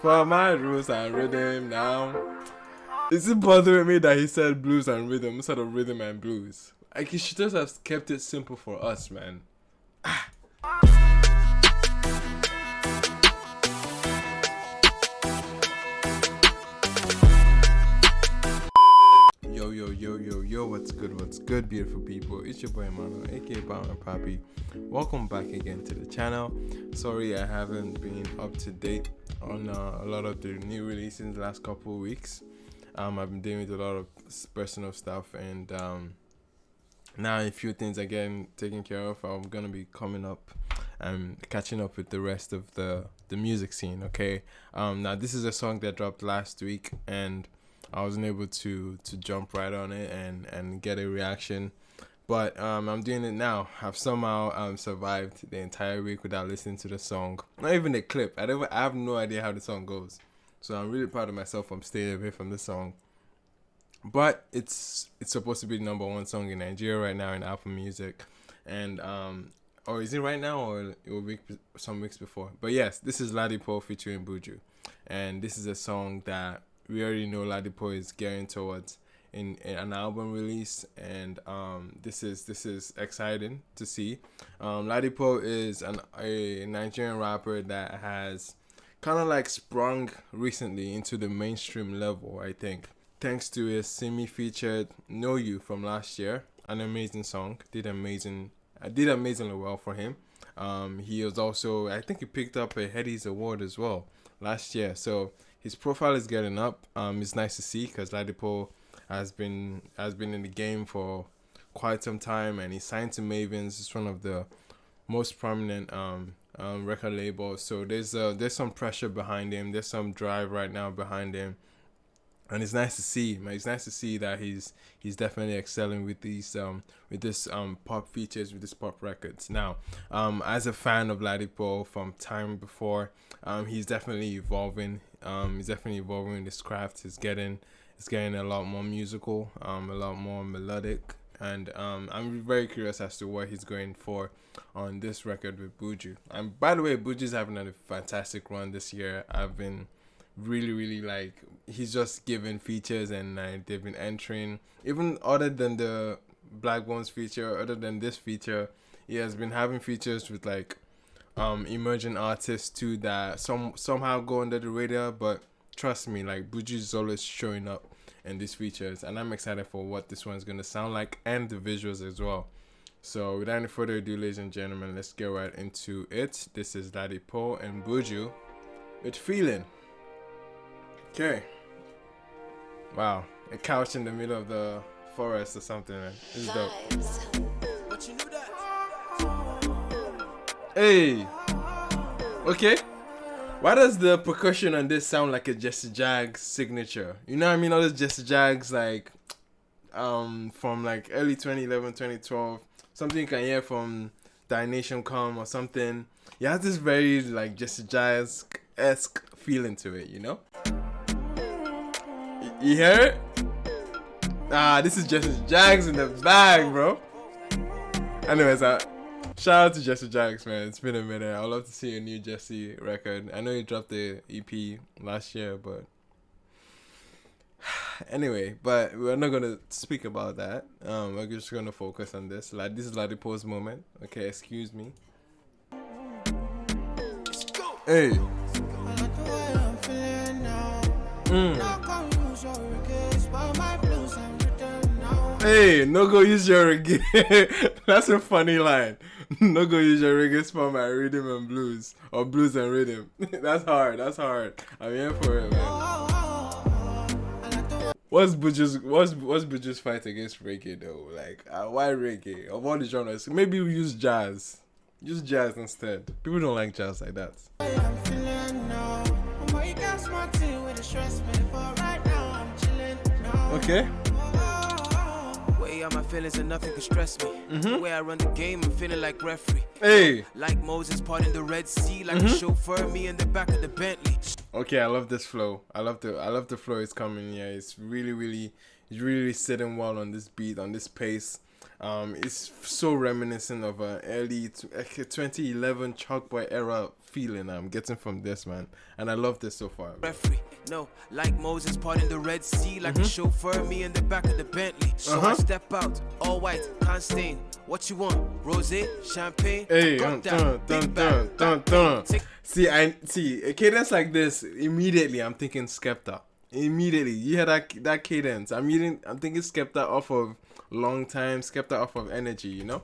For my rules and rhythm now. Is it bothering me that he said blues and rhythm instead of rhythm and blues? Like, he should just have kept it simple for us, man. Yo, what's good, beautiful people? It's your boy Emmanuel, aka palmwinepapi. Welcome back again to the channel. Sorry I haven't been up to date on a lot of the new releases the last couple of weeks. I've been dealing with a lot of personal stuff, and now a few things are getting taken care of. I'm gonna be coming up and catching up with the rest of the music scene. Okay, now this is a song that dropped last week, and I wasn't able to jump right on it and get a reaction, but I'm doing it now. I've somehow survived the entire week without listening to the song, not even the clip. I have no idea how the song goes, so I'm really proud of myself for staying away from the song. But it's supposed to be the #1 song in Nigeria right now in Apple Music, and or is it right now, or it will be some weeks before? But yes, this is Ladipoe featuring Buju, and this is a song that we already know Ladipoe is gearing towards in an album release, and this is exciting to see. Ladipoe is a Nigerian rapper that has kind of like sprung recently into the mainstream level, I think, thanks to his semi-featured Know You from last year. An amazing song, did amazingly well for him. He was also, I think he picked up a Headies Award as well last year, so his profile is getting up. It's nice to see, because Ladipoe has been in the game for quite some time, and he signed to Mavens. It's one of the most prominent record labels. So there's some pressure behind him. There's some drive right now behind him, and it's nice to see. It's nice to see that he's definitely excelling with these this pop features, with these pop records. Now, as a fan of Ladipoe from time before, he's definitely evolving. He's definitely evolving in his craft. It's getting a lot more musical, a lot more melodic, and I'm very curious as to what he's going for on this record with Buju. And by the way, Buju's having a fantastic run this year. I've been really like, he's just giving features, and they've been entering, even other than the Black Bones feature, other than this feature, he has been having features with like emerging artists too that somehow go under the radar. But trust me, like, Buju is always showing up in these features, and I'm excited for what this one's gonna sound like, and the visuals as well. So without any further ado, ladies and gentlemen, let's get right into it. This is Ladipoe and Buju with Feeling. Okay. Wow, a couch in the middle of the forest or something, man. This is dope. But you knew that. Hey. Okay. Why does the percussion on this sound like a Jesse Jags signature? You know what I mean? All those Jesse Jags, like from like early 2011, 2012. Something you can hear from Die Nation Come or something. You have this very like Jesse Jags-esque feeling to it, you know? You hear it? This is Jesse Jags in the bag, bro. Anyways, shout out to Jesse Jags, man. It's been a minute. I'd love to see a new Jesse record. I know he dropped the EP last year, but anyway, but we're not gonna speak about that. We're just gonna focus on this. Like, this is Ladipoe's moment. Okay, excuse me. Hey. Hey, no go use your reggae. That's a funny line. No go use your reggae for my rhythm and blues, or blues and rhythm. That's hard. I'm here for it, man. What's Buju's fight against reggae though? Like, why reggae? Of all the genres, maybe we use jazz. Use jazz instead. People don't like jazz like that. Okay. Way on my feelings and nothing can stress me. The way I run the game, I'm feeling like referee. Hey. Like Moses parting the Red Sea, like a chauffeur, me in the back of the Bentley. Okay, I love this flow. I love the flow it's coming here. It's really sitting well on this beat, on this pace. It's so reminiscent of an early 2011 Chalk Boy era feeling I'm getting from this, man, and I love this so far. Referee, no, like Moses parting the Red Sea, like a chauffeur, me in the back of the Bentley. So I step out, all white, can't stain. What you want? Rosé, champagne? Hey, Got that. See, a cadence like this, immediately I'm thinking Skepta. Immediately, you hear that cadence. I'm thinking Skepta off of Long Time, Skepta off of Energy, you know?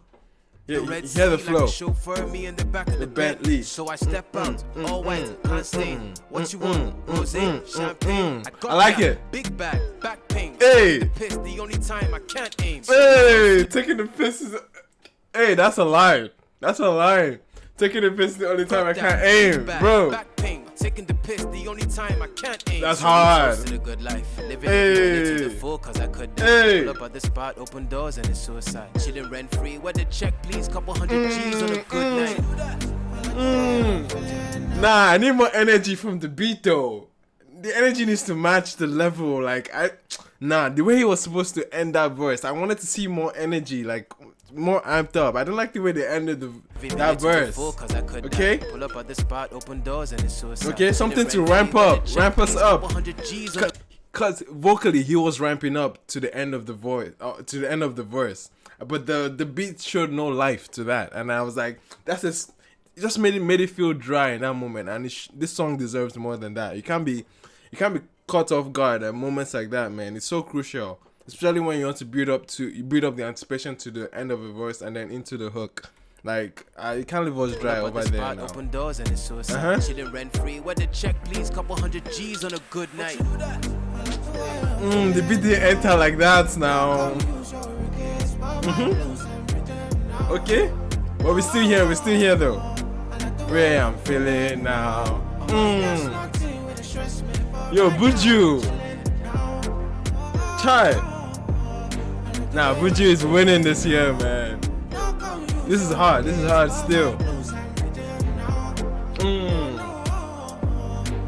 Yeah, you hear the flow. Like a chauffeur, me in the back of the Bentley. So I step out, all white, can't stain. What you want? Rosé, champagne? I like it. Big bag, back pain. Hey, the piss, the only time I can't aim. Hey, taking the piss is. Hey, that's a line. That's a line. Taking the piss the only time I can't aim, bro. Back pain, taking the piss the only time I can't aim. That's hard. A good life, living to the full, cause I could die. Pull up at the spot, open doors, and it's suicide. Chilling rent free, where the check, please. Couple hundred G's on a good night. Nah, I need more energy from the beat though. The energy needs to match the level. Like the way he was supposed to end that verse, I wanted to see more energy, like more amped up. I don't like the way they ended that verse. Okay? Pull up at the spot, open doors, and it's suicide. Okay, something to ramp us up. Cause vocally he was ramping up to the end of the voice, to the end of the verse. But the beat showed no life to that, and I was like, it just made it feel dry in that moment. And this song deserves more than that. You can't be caught off guard at moments like that, man. It's so crucial. Especially when you want to build up the anticipation to the end of a verse and then into the hook. Like, you can't leave us dry over there now. Open doors and it's suicide. Chilling rent free. Where the check, please. Couple hundred G's on a good night. The beat didn't enter like that now. Okay, but we're still here though. Where I'm feeling now. Yo, Buju. Chai. Nah, Buju is winning this year, man. This is hard still.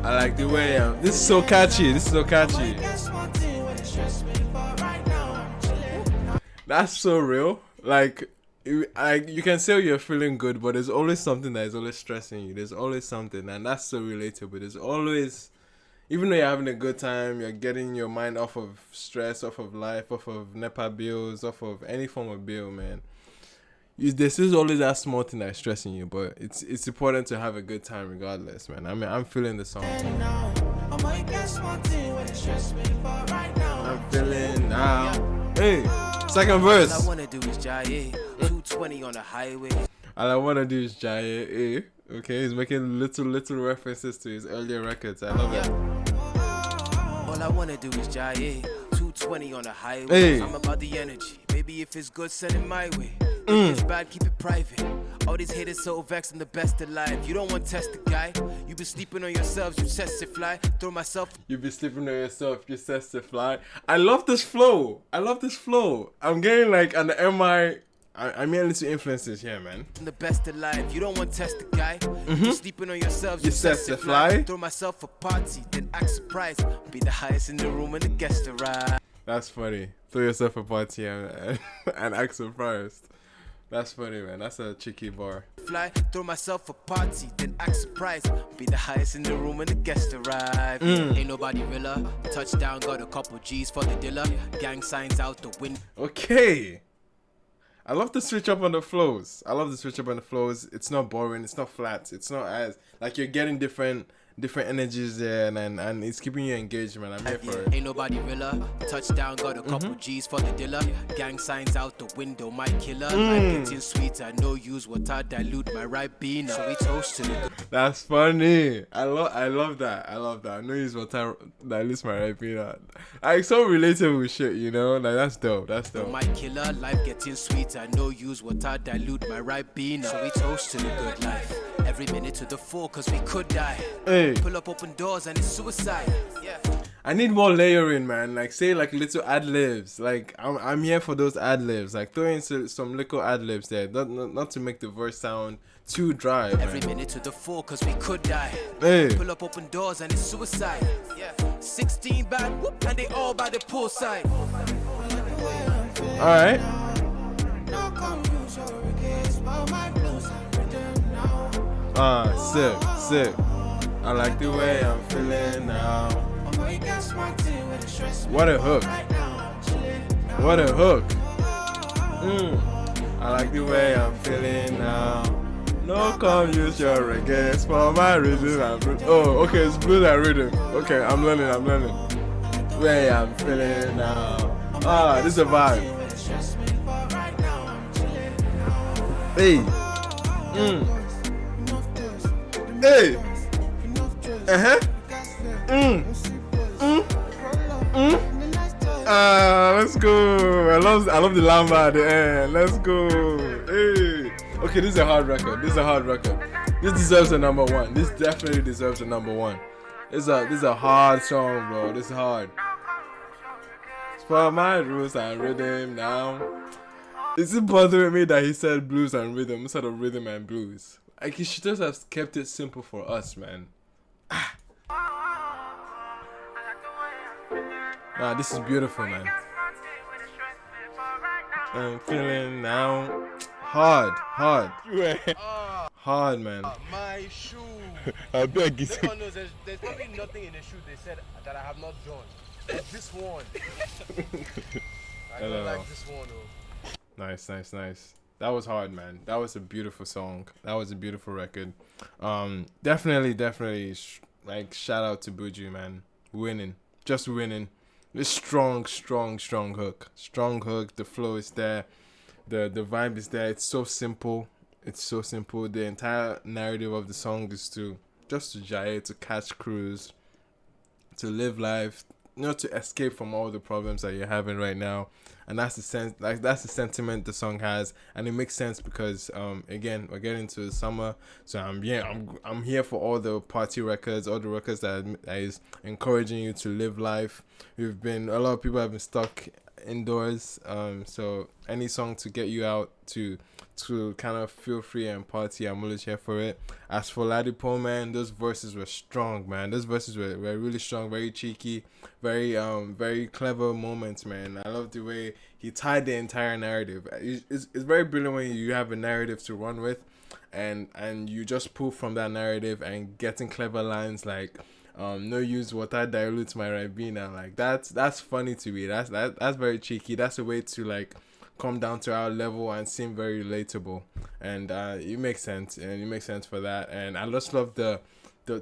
I like the way this is so catchy. That's so real. Like you can say you're feeling good, but there's always something that is always stressing you. There's always something, and that's so relatable. There's always, even though you're having a good time, you're getting your mind off of stress, off of life, off of NEPA bills, off of any form of bill, man. This is always that small thing that's stressing you, but it's important to have a good time regardless, man. I mean, I'm feeling the song. I'm feeling now. Hey, second verse. All I wanna do is Jaye, 220 on the highway. All I wanna do is Jaye. Okay, he's making little references to his earlier records. I love it. All I wanna do is Jaye, 220 on the highway. Hey. I'm about the energy. Baby, if it's good, send it my way. If it's bad, keep it private. All these haters so vexed, I'm the best alive. You don't want to test the guy. You been sleeping on yourselves, you test to fly. Throw myself. You be sleeping on yourself, you test to fly. I love this flow. I'm getting like an MI. I'm mainly to influences here, man. I'm the best alive. You don't want to test the guy. You sleeping on yourselves, you test to fly. Throw myself a party, then act surprised. Be the highest in the room and the guest arrive. That's funny. Throw yourself a party and act surprised. That's funny, man. That's a cheeky bar. Fly, throw myself a party, then act surprised. Be the highest in the room and the guest arrive. Ain't nobody realer. Touchdown, got a couple G's for the dealer. Gang signs out the window. Okay. I love the switch up on the flows. It's not boring. It's not flat. It's not as like you're getting different energies there, and it's keeping you engaged, man. I'm here for it. Ain't nobody realer. Touchdown, got a couple G's for the dealer. Gang signs out the window, my killer. Life getting sweeter, no use water, dilute my Ribena. So we toast to the. That's funny. I love that. No use water, dilute my Ribena. Like so relatable shit, you know. Like that's dope. My killer, life getting sweeter, no use water, dilute my Ribena. So we toast to the good life. Every minute to the full, cause we could die. Hey. Pull up open doors and it's suicide. Yeah. I need more layering, man. Like say like little ad libs. Like I'm here for those ad libs. Like throw in some little ad libs there. Not to make the verse sound too dry. Every man. minute to the full, cause we could die. Hey. Pull up open doors and it's suicide. Yeah. 16 bad, whoop, and they all by the poolside. Alright. Sick. I like the way I'm feeling now. What a hook. What a hook. I like the way I'm feeling now. No, come use your regrets for my rhythm and blues. Oh, okay, it's blues and rhythm. Okay, I'm learning. Way I'm feeling now. This is a vibe. Hey. Hey. Let's go. I love the lamba at the end. Let's go. Hey. Okay, this is a hard record. This deserves a number one. This definitely deserves a number one. This is a hard song, bro. This is hard. It's for my roots and rhythm now. Is it bothering me that he said blues and rhythm instead of rhythm and blues? Like, he should just have kept it simple for us, man. Nah, this is beautiful, man. I'm feeling now. Hard. Hard, man. My shoe. I beg you. There's probably nothing in the shoe they said that I have not done. But this one. I don't like this one, though. Nice. That was hard, man. That was a beautiful song. That was a beautiful record. Definitely. Like, shout out to Buju, man. Just winning. This strong hook. The flow is there. The vibe is there. It's so simple. The entire narrative of the song is to gyre, to catch cruise, to live life, to escape from all the problems that you're having right now. And that's the sentiment the song has, and it makes sense because again, we're getting to the summer, so I'm here for all the party records, all the records that is encouraging you to live life. A lot of people have been stuck indoors, so any song to get you out to kind of feel free and party, I'm always here for it. As for Ladipoe, man, those verses were strong, man. Those verses were really strong, very cheeky, very clever moments, man. I love the way he tied the entire narrative. It's very brilliant when you have a narrative to run with, and you just pull from that narrative and getting clever lines like no use water dilutes my Ribena. Like that's funny to me. That's very cheeky. That's a way to like come down to our level and seem very relatable, and it makes sense, for that. And I just love the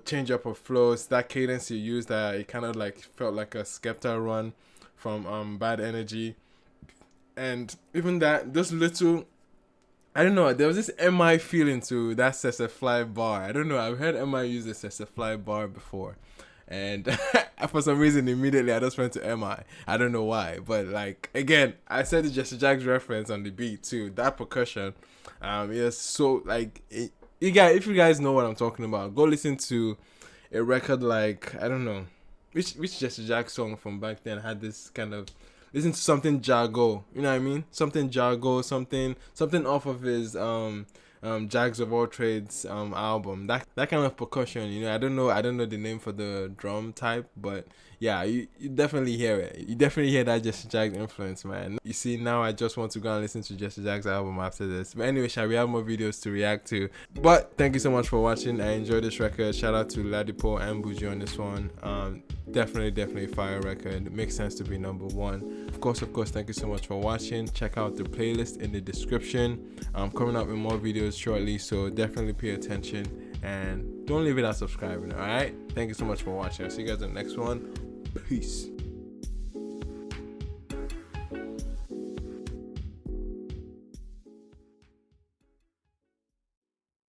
change up of flows, that cadence you used, that it kind of like felt like a Skepta run from Bad Energy, and even that those little, I don't know, there was this MI feeling to that Sessa Fly bar. I don't know, I've heard MI use the Sessa Fly bar before, and for some reason immediately I just went to MI. I don't know why, but like, again, I said the Jesse Jack's reference on the beat too. That percussion, is so like if you guys know what I'm talking about, go listen to a record like, I don't know which Jesse Jack song from back then had this kind of, listen to something Jago, you know what I mean? Something Jago, something off of his Jags of All Trades album. That kind of percussion, you know. I don't know the name for the drum type, but yeah, you definitely hear it. You definitely hear that Jesse Jack influence, man. You see, now I just want to go and listen to Jesse Jack's album after this. But anyway, shall we have more videos to react to? But thank you so much for watching. I enjoyed this record. Shout out to Ladipoe and Buju on this one. Definitely fire record. It makes sense to be number one. Of course, thank you so much for watching. Check out the playlist in the description. I'm coming up with more videos shortly, so definitely pay attention and don't leave it out subscribing. All right, thank you so much for watching. I'll see you guys in the next one. Peace.